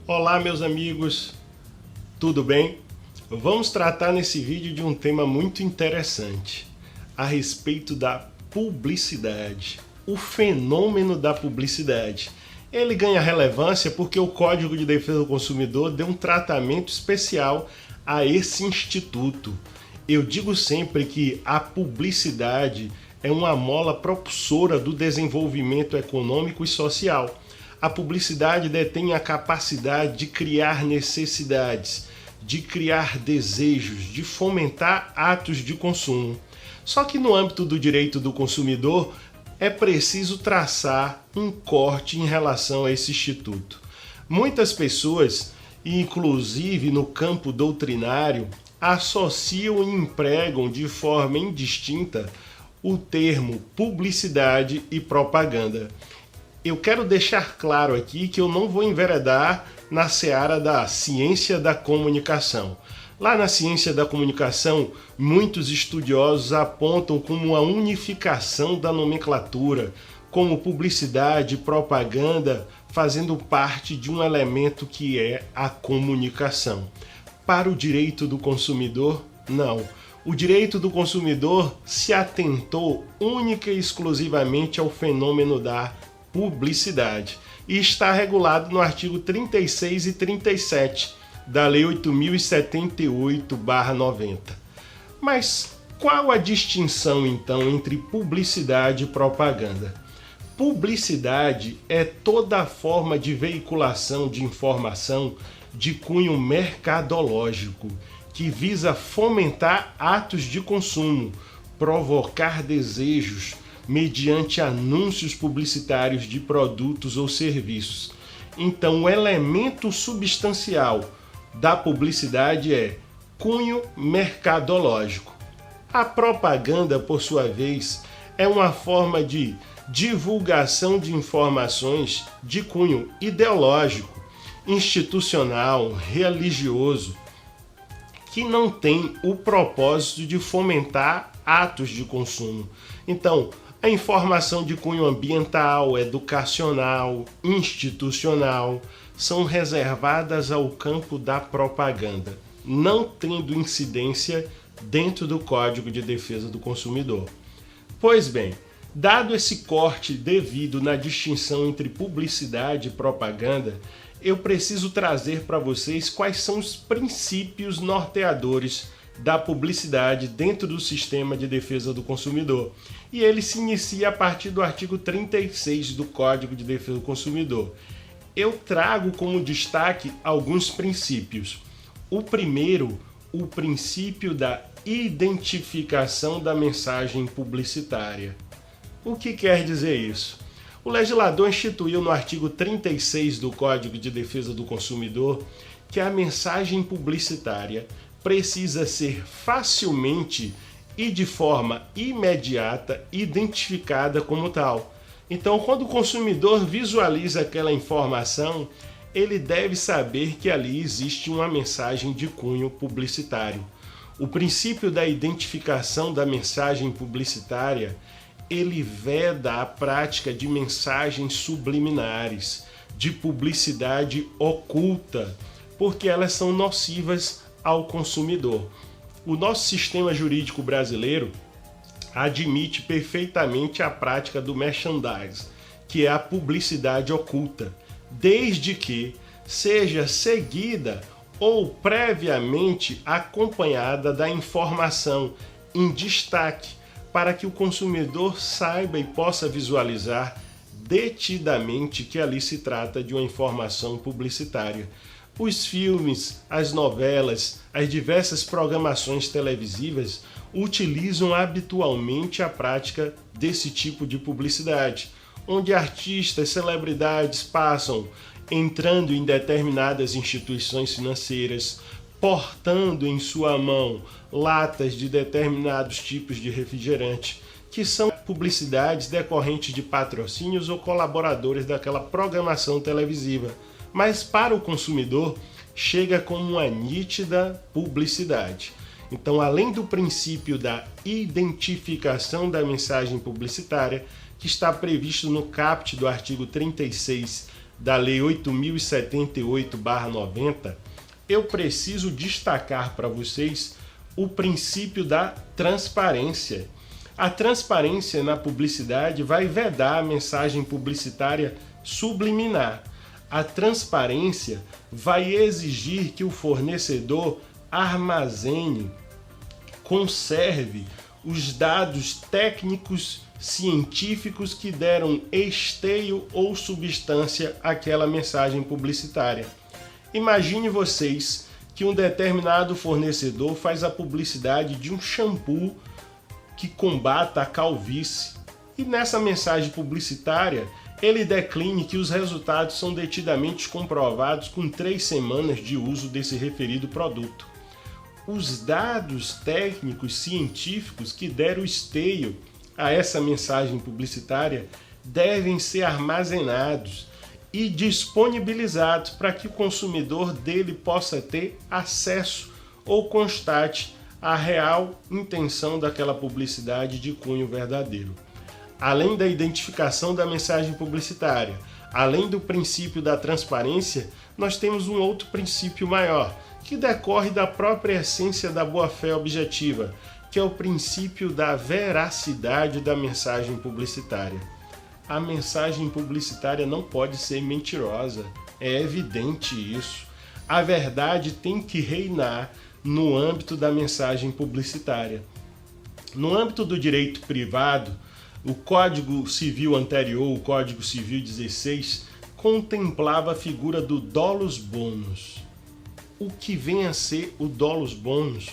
Olá, meus amigos, tudo bem? Vamos tratar nesse vídeo de um tema muito interessante a respeito da publicidade, o fenômeno da publicidade. Ele ganha relevância porque o Código de Defesa do Consumidor deu um tratamento especial a esse instituto. Eu digo sempre que a publicidade é uma mola propulsora do desenvolvimento econômico e social. A publicidade detém a capacidade de criar necessidades, de criar desejos, de fomentar atos de consumo. Só que no âmbito do direito do consumidor, é preciso traçar um corte em relação a esse instituto. Muitas pessoas, inclusive no campo doutrinário, associam e empregam de forma indistinta o termo publicidade e propaganda. Eu quero deixar claro aqui que eu não vou enveredar na seara da ciência da comunicação. Lá na ciência da comunicação, muitos estudiosos apontam como uma unificação da nomenclatura, como publicidade e propaganda fazendo parte de um elemento que é a comunicação. Para o direito do consumidor, não. O direito do consumidor se atentou única e exclusivamente ao fenômeno da publicidade e está regulado no artigo 36 e 37 da Lei 8.078/90. Mas qual a distinção então entre publicidade e propaganda? Publicidade é toda forma de veiculação de informação de cunho mercadológico que visa fomentar atos de consumo, provocar desejos, mediante anúncios publicitários de produtos ou serviços. Então, o elemento substancial da publicidade é cunho mercadológico. A propaganda, por sua vez, é uma forma de divulgação de informações de cunho ideológico, institucional, religioso, que não tem o propósito de fomentar atos de consumo. Então, a informação de cunho ambiental, educacional, institucional são reservadas ao campo da propaganda, não tendo incidência dentro do Código de Defesa do Consumidor. Pois bem, dado esse corte devido na distinção entre publicidade e propaganda, eu preciso trazer para vocês quais são os princípios norteadores da publicidade dentro do sistema de defesa do consumidor. E ele se inicia a partir do artigo 36 do Código de Defesa do Consumidor. Eu trago como destaque alguns princípios. O primeiro, o princípio da identificação da mensagem publicitária. O que quer dizer isso? O legislador instituiu no artigo 36 do Código de Defesa do Consumidor que a mensagem publicitária precisa ser facilmente e de forma imediata identificada como tal. Então, quando o consumidor visualiza aquela informação, ele deve saber que ali existe uma mensagem de cunho publicitário. O princípio da identificação da mensagem publicitária, ele veda a prática de mensagens subliminares, de publicidade oculta, porque elas são nocivas ao consumidor. O nosso sistema jurídico brasileiro admite perfeitamente a prática do merchandising, que é a publicidade oculta, desde que seja seguida ou previamente acompanhada da informação em destaque, para que o consumidor saiba e possa visualizar detidamente que ali se trata de uma informação publicitária. Os filmes, as novelas, as diversas programações televisivas utilizam habitualmente a prática desse tipo de publicidade, onde artistas, celebridades passam entrando em determinadas instituições financeiras, portando em sua mão latas de determinados tipos de refrigerante, que são publicidades decorrentes de patrocínios ou colaboradores daquela programação televisiva. Mas para o consumidor chega como uma nítida publicidade. Então, além do princípio da identificação da mensagem publicitária, que está previsto no caput do artigo 36 da Lei 8.078/90, eu preciso destacar para vocês o princípio da transparência. A transparência na publicidade vai vedar a mensagem publicitária subliminar. A transparência vai exigir que o fornecedor armazene, conserve os dados técnicos, científicos que deram esteio ou substância àquela mensagem publicitária. Imagine vocês que um determinado fornecedor faz a publicidade de um shampoo que combata a calvície e nessa mensagem publicitária ele decline que os resultados são detidamente comprovados com 3 semanas de uso desse referido produto. Os dados técnicos científicos que deram esteio a essa mensagem publicitária devem ser armazenados e disponibilizados para que o consumidor dele possa ter acesso ou constate a real intenção daquela publicidade de cunho verdadeiro. Além da identificação da mensagem publicitária, além do princípio da transparência, nós temos um outro princípio maior, que decorre da própria essência da boa-fé objetiva, que é o princípio da veracidade da mensagem publicitária. A mensagem publicitária não pode ser mentirosa, é evidente isso. A verdade tem que reinar no âmbito da mensagem publicitária. No âmbito do direito privado, o Código Civil anterior, o Código Civil 16, contemplava a figura do dolus bonus. O que vem a ser o dolus bonus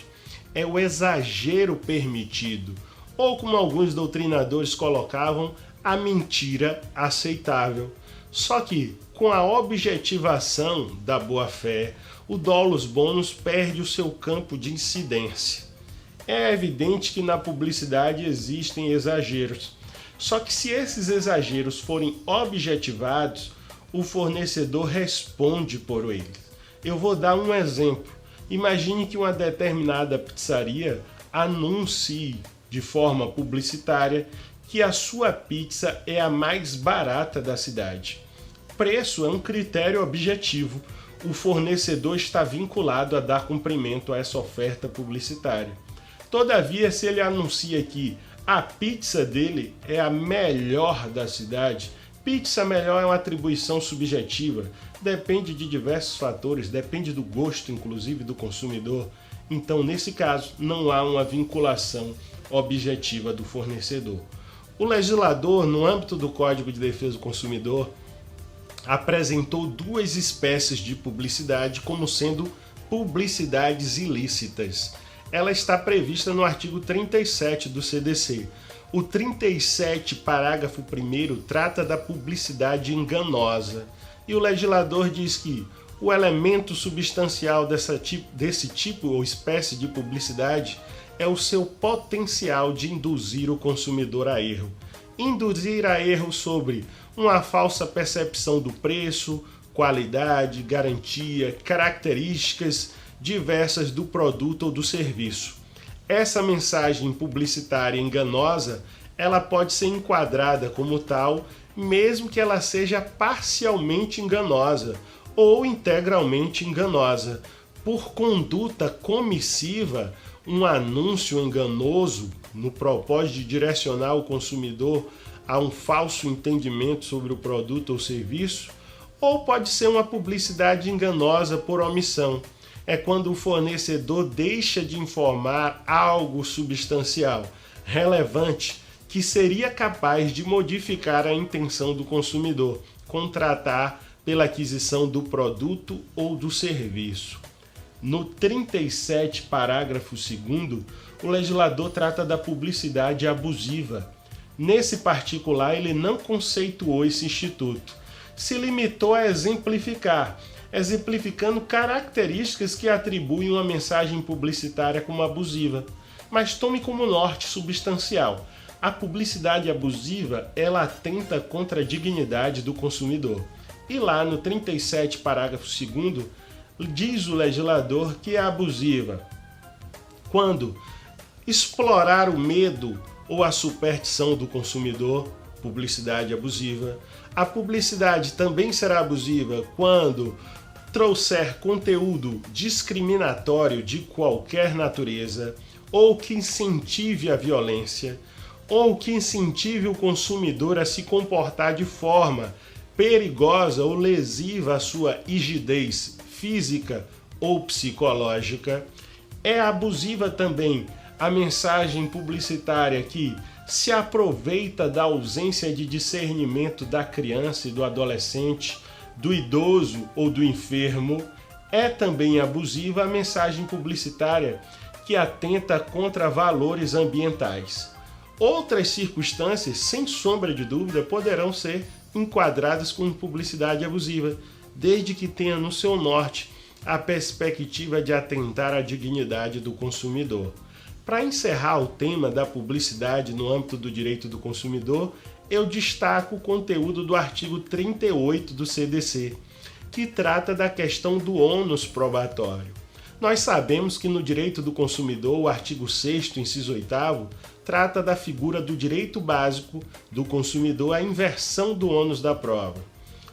é o exagero permitido, ou como alguns doutrinadores colocavam, a mentira aceitável. Só que, com a objetivação da boa-fé, o dolus bonus perde o seu campo de incidência. É evidente que na publicidade existem exageros. Só que se esses exageros forem objetivados, o fornecedor responde por eles. Eu vou dar um exemplo. Imagine que uma determinada pizzaria anuncie de forma publicitária que a sua pizza é a mais barata da cidade. Preço é um critério objetivo. O fornecedor está vinculado a dar cumprimento a essa oferta publicitária. Todavia, se ele anuncia que a pizza dele é a melhor da cidade, pizza melhor é uma atribuição subjetiva, depende de diversos fatores, depende do gosto, inclusive, do consumidor. Então, nesse caso, não há uma vinculação objetiva do fornecedor. O legislador, no âmbito do Código de Defesa do Consumidor, apresentou 2 espécies de publicidade como sendo publicidades ilícitas. Ela está prevista no artigo 37 do CDC. O 37, parágrafo 1º, trata da publicidade enganosa. E o legislador diz que o elemento substancial desse tipo ou espécie de publicidade é o seu potencial de induzir o consumidor a erro. Induzir a erro sobre uma falsa percepção do preço, qualidade, garantia, características diversas do produto ou do serviço. Essa mensagem publicitária enganosa, ela pode ser enquadrada como tal, mesmo que ela seja parcialmente enganosa ou integralmente enganosa. Por conduta comissiva, um anúncio enganoso no propósito de direcionar o consumidor a um falso entendimento sobre o produto ou serviço, ou pode ser uma publicidade enganosa por omissão. É quando o fornecedor deixa de informar algo substancial, relevante, que seria capaz de modificar a intenção do consumidor, contratar pela aquisição do produto ou do serviço. No 37, parágrafo 2º, o legislador trata da publicidade abusiva. Nesse particular, ele não conceituou esse instituto. Se limitou a exemplificando características que atribuem uma mensagem publicitária como abusiva. Mas tome como norte substancial. A publicidade abusiva, ela atenta contra a dignidade do consumidor. E lá no 37, parágrafo 2º, diz o legislador que é abusiva quando explorar o medo ou a superstição do consumidor, publicidade abusiva. A publicidade também será abusiva quando trouxer conteúdo discriminatório de qualquer natureza, ou que incentive a violência, ou que incentive o consumidor a se comportar de forma perigosa ou lesiva à sua rigidez física ou psicológica. É abusiva também a mensagem publicitária que se aproveita da ausência de discernimento da criança e do adolescente, do idoso ou do enfermo. É também abusiva a mensagem publicitária que atenta contra valores ambientais. Outras circunstâncias, sem sombra de dúvida, poderão ser enquadradas como publicidade abusiva, desde que tenha no seu norte a perspectiva de atentar à dignidade do consumidor. Para encerrar o tema da publicidade no âmbito do direito do consumidor, eu destaco o conteúdo do artigo 38 do CDC, que trata da questão do ônus probatório. Nós sabemos que no direito do consumidor, o artigo 6º, inciso 8º, trata da figura do direito básico do consumidor, a inversão do ônus da prova.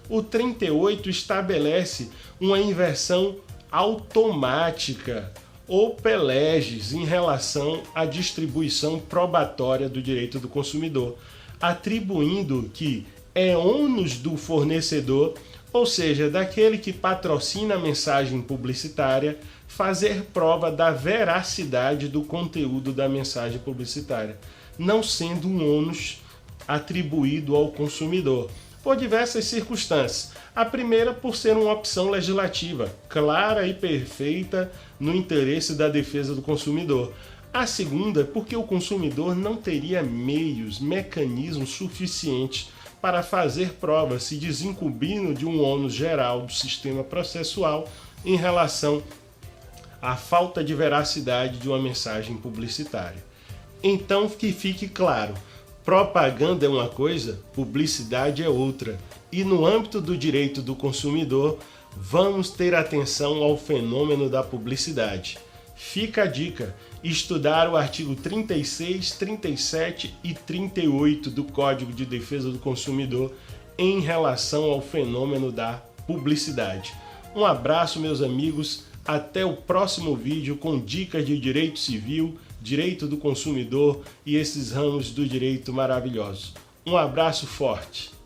O 38 estabelece uma inversão automática ou peleges em relação à distribuição probatória do direito do consumidor, atribuindo que é ônus do fornecedor, ou seja, daquele que patrocina a mensagem publicitária, fazer prova da veracidade do conteúdo da mensagem publicitária, não sendo um ônus atribuído ao consumidor, por diversas circunstâncias. A primeira, por ser uma opção legislativa, clara e perfeita no interesse da defesa do consumidor. A segunda, porque o consumidor não teria mecanismos suficientes para fazer prova, se desincumbindo de um ônus geral do sistema processual em relação à falta de veracidade de uma mensagem publicitária. Então, que fique claro, propaganda é uma coisa, publicidade é outra. E no âmbito do direito do consumidor, vamos ter atenção ao fenômeno da publicidade. Fica a dica, estudar o artigo 36, 37 e 38 do Código de Defesa do Consumidor em relação ao fenômeno da publicidade. Um abraço, meus amigos, até o próximo vídeo com dicas de direito civil, direito do consumidor e esses ramos do direito maravilhosos. Um abraço forte!